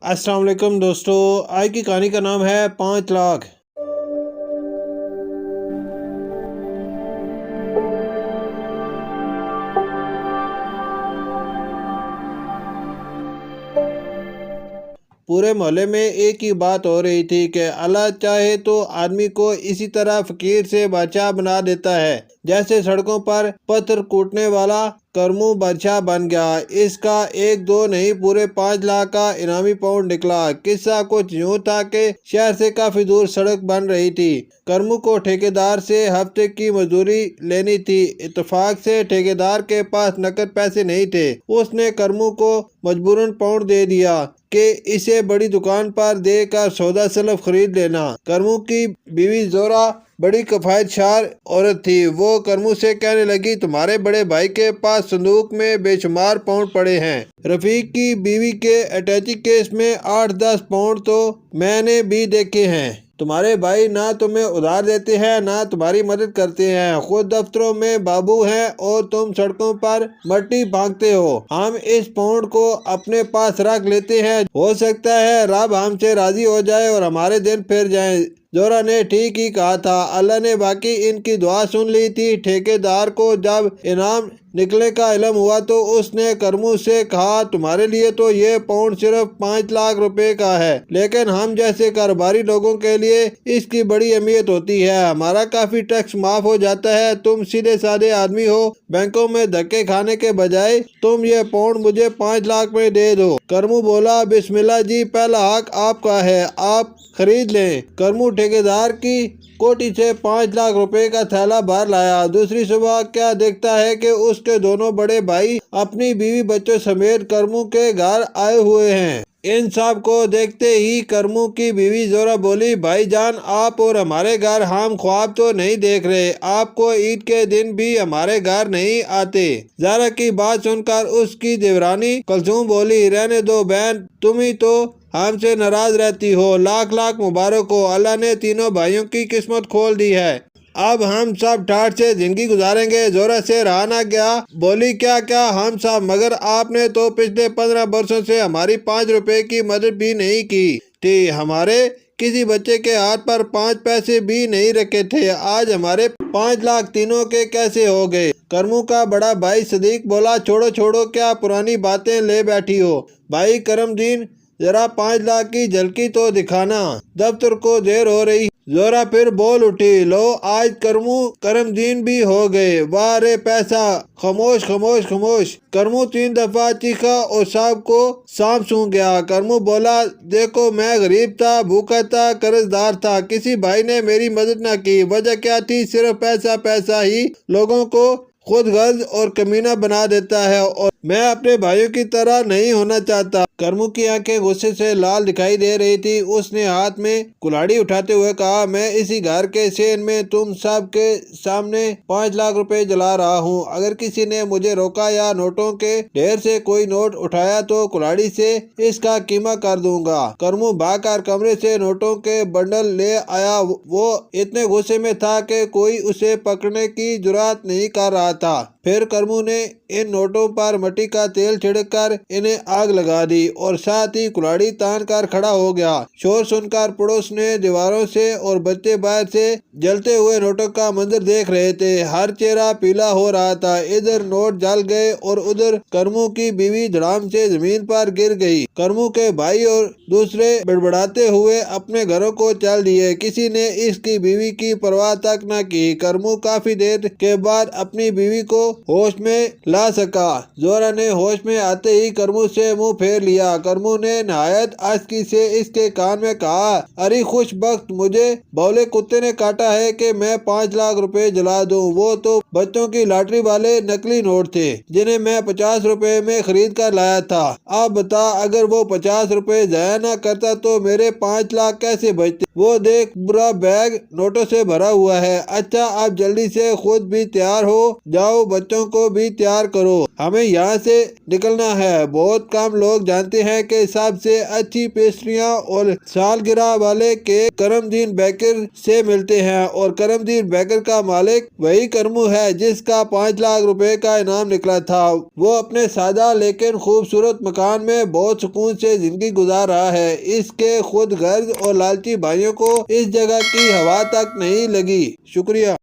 अस्सलाम वालेकुम दोस्तों, आज की कहानी का नाम है 5 लाख। पूरे मोहल्ले में एक ही बात हो रही थी कि अल्लाह चाहे तो आदमी को इसी तरह फकीर से बादशाह बना देता है जैसे सड़कों पर पत्थर कूटने वाला करमू बादशाह बन गया। इसका एक दो नहीं पूरे 5 लाख का इनामी पाउंड निकला। किस्सा कुछ यूं था कि शहर से काफी दूर सड़क बन रही थी। करमू को ठेकेदार से हफ्ते की मजदूरी लेनी थी। इत्तेफाक से ठेकेदार के पास नकद पैसे नहीं थे। उसने करमू को मजबूरन पाउंड दे दिया कि इसे बड़ी दुकान पर देकर सौदा सलफ खरीद लेना। करमू की बीवी जोरा बड़ी किफायतशार औरत थी। वो करमू से कहने लगी, तुम्हारे बड़े भाई के पास संदूक में बेशुमार पाउंड पड़े हैं। रफीक की बीवी के अटैची केस में 8-10 पाउंड तो मैंने भी देखे हैं। तुम्हारे भाई ना तुम्हें उधार देते हैं ना तुम्हारी मदद करते हैं। खुद दफ्तरों में बाबू हैं और तुम सड़कों पर मट्टी भागते हो। हम इस पाउंड को अपने पास रख लेते हैं। हो सकता है रब हमसे राजी हो जाए और हमारे दिन फिर जाएं। जोरा ने ठीक ही कहा था। अल्लाह ने बाकी इनकी दुआ सुन ली थी। ठेकेदार को जब इनाम निकले का इल्म हुआ तो उसने करमू से कहा, तुम्हारे लिए तो ये पाउंड सिर्फ 5 लाख रुपए का है, लेकिन हम जैसे कारोबारी लोगों के लिए इसकी बड़ी अहमियत होती है। हमारा काफी टैक्स माफ हो जाता है। तुम सीधे साधे आदमी हो, बैंकों में धक्के खाने के बजाय तुम ये पाउंड मुझे 5 लाख में दे दो। करमू बोला, बिस्मिल्लाह जी, पहला हक आपका है, आप खरीद लें। करमू ठेकेदार की कोठी से 5 लाख रुपए का थैला भर लाया। दूसरी सुबह क्या देखता है कि उसके दोनों बड़े भाई अपनी बीवी बच्चों समेत करमू के घर आए हुए हैं। इन सब को देखते ही करमू की बीवी जोरा बोली, भाईजान आप और हमारे घर हम ख्वाब तो नहीं देख रहे, आपको ईद के दिन भी हमारे घर नहीं आते। ज़ारा की बात सुनकर उसकी देवरानी कुलसूम बोली, रहने दो बहन, तुम ही तो हमसे नाराज रहती हो। लाख लाख मुबारक हो, अल्लाह ने तीनों भाइयों की किस्मत खोल दी है। अब हम सब ठाठ से जिंदगी गुजारेंगे। जोरा से रहा ना गया, बोली, क्या क्या हम सब, मगर आपने तो पिछले 15 वर्षों से हमारी 5 रुपए की मदद भी नहीं की थी। हमारे किसी बच्चे के हाथ पर 5 पैसे भी नहीं रखे थे। आज हमारे 5 लाख तीनों के कैसे हो गए? करमू का बड़ा भाई सदीक बोला, छोड़ो छोड़ो, क्या पुरानी बातें ले बैठी हो। भाई करमदीन, जरा 5 लाख की झलकी तो दिखाना, दफ्तर को देर हो रही। जोरा फिर बोल उठी, लो आज करमू करमदीन भी हो गए। वाह रे पैसा, खामोश खामोश खामोश। करमू 3 दफा चीखा और साहब को सांप सूंघ गया। करमू बोला, देखो मैं गरीब था, भूखा था, कर्जदार था, किसी भाई ने मेरी मदद न की। वजह क्या थी? सिर्फ पैसा। पैसा ही लोगों को खुद गर्ज और कमीना बना देता है और मैं अपने भाइयों की तरह नहीं होना चाहता। करमू की आंखें गुस्से से लाल दिखाई दे रही थी। उसने हाथ में कुल्हाड़ी उठाते हुए कहा, मैं इसी घर के सेन में तुम सब के सामने 5 लाख रुपए जला रहा हूँ। अगर किसी ने मुझे रोका या नोटों के ढेर से कोई नोट उठाया तो कुल्हाड़ी से इसका कीमा कर दूंगा। करमू भागकर कमरे से नोटों के बंडल ले आया। वो इतने गुस्से में था कि कोई उसे पकड़ने की जुर्रत नहीं कर रहा था। फिर करमू ने इन नोटों पर मिट्टी का तेल छिड़ककर इन्हें आग लगा दी और साथ ही कुल्हाड़ी तान कर खड़ा हो गया। शोर सुनकर पड़ोस ने दीवारों से और बच्चे बाहर से जलते हुए नोटों का मंजर देख रहे थे। हर चेहरा पीला हो रहा था। इधर नोट जल गए और उधर करमू की बीवी धड़ाम से जमीन पर गिर गई। करमू के भाई और दूसरे बड़बड़ाते हुए अपने घरों को चल दिए। किसी ने इसकी बीवी की परवाह तक न की। करमू काफी देर के बाद अपनी बीवी को होश में ला सका। जोरा ने होश में आते ही करमू से मुंह फेर लिया। करमू ने नहायत आस्की से इसके कान में कहा, अरे खुशबख्त, मुझे बौले कुत्ते ने काटा है कि मैं 5 लाख रुपए जला दूं। वो तो बच्चों की लॉटरी वाले नकली नोट थे जिन्हें मैं 50 रुपए में खरीद कर लाया था। अब बता, अगर वो 50 रुपए जाया न करता तो मेरे 5 लाख कैसे बचते? वो देख, पूरा बैग नोटों से भरा हुआ है। अच्छा, आप जल्दी से खुद भी तैयार हो जाओ, بچوں کو بھی تیار کرو، ہمیں یہاں سے نکلنا ہے۔ بہت کم لوگ جانتے ہیں کہ سب سے اچھی پیسٹریاں اور سالگرہ والے کیک کرم الدین بیکر سے ملتے ہیں، اور کرم الدین بیکر کا مالک وہی کرمو ہے جس کا 5 لاکھ روپے کا انعام نکلا تھا۔ وہ اپنے سادہ لیکن خوبصورت مکان میں بہت سکون سے زندگی گزار رہا ہے۔ اس کے خود غرض اور لالچی بھائیوں کو اس جگہ کی ہوا تک نہیں لگی۔ شکریہ۔